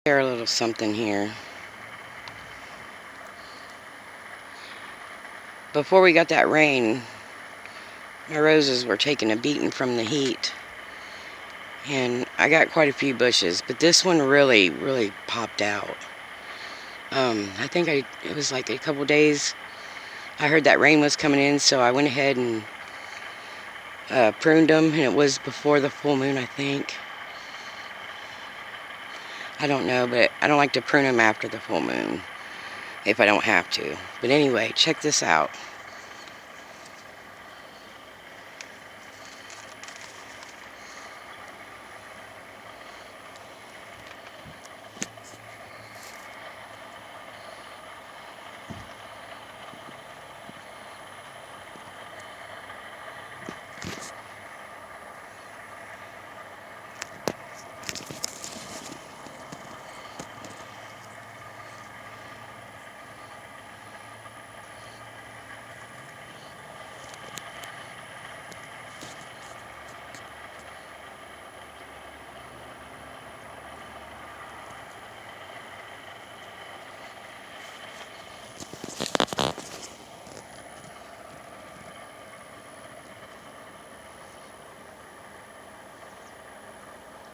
Share a little something here. Before we got that rain, my roses were taking a beating from the heat, and I got quite a few bushes, but this one really popped out. I think it was like a couple days. I heard that rain was coming in, so I went ahead and pruned them, and it was before the full moon, I think. I don't know, but I don't like to prune them after the full moon if I don't have to. But anyway, check this out.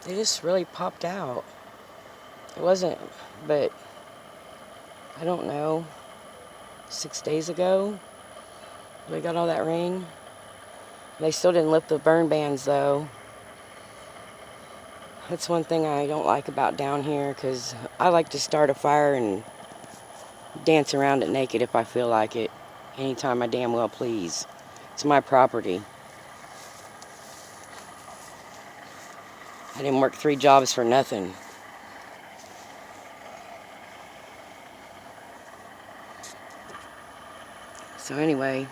They just really popped out. It wasn't, but I don't know, 6 days ago, we got all that rain. They still didn't lift the burn bans though. That's one thing I don't like about down here, because I like to start a fire and dance around it naked if I feel like it, anytime I damn well please. It's my property. I didn't work 3 jobs for nothing. So anyway,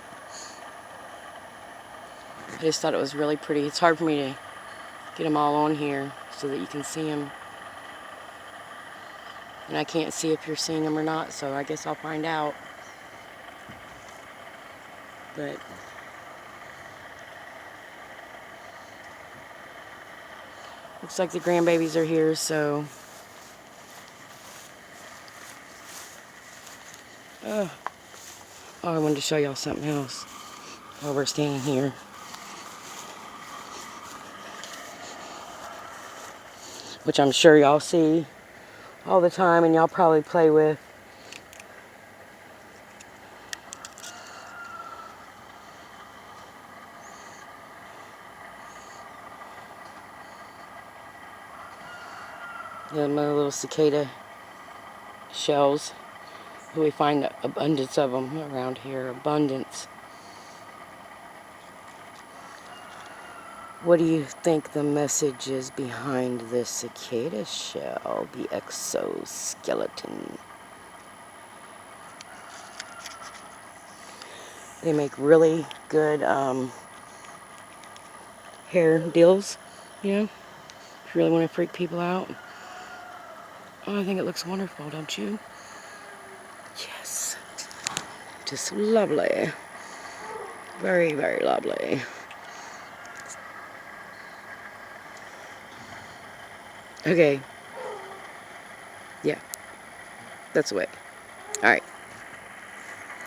I just thought it was really pretty. It's hard for me to get them all on here so that you can see them. And I can't see if you're seeing them or not, so I guess I'll find out. But looks like the grandbabies are here, so oh, I wanted to show y'all something else while we're standing here. Which I'm sure y'all see all the time and y'all probably play with. My little cicada shells. We find abundance of them around here. Abundance. What do you think the message is behind this cicada shell? The exoskeleton. They make really good hair deals, you know, if you really want to freak people out. Oh, I think it looks wonderful, don't you? Yes. Just lovely. Very lovely. Okay. Yeah. That's the way. Alright.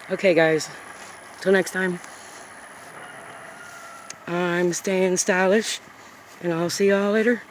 Okay, guys. Till next time. I'm staying stylish. And I'll see y'all later.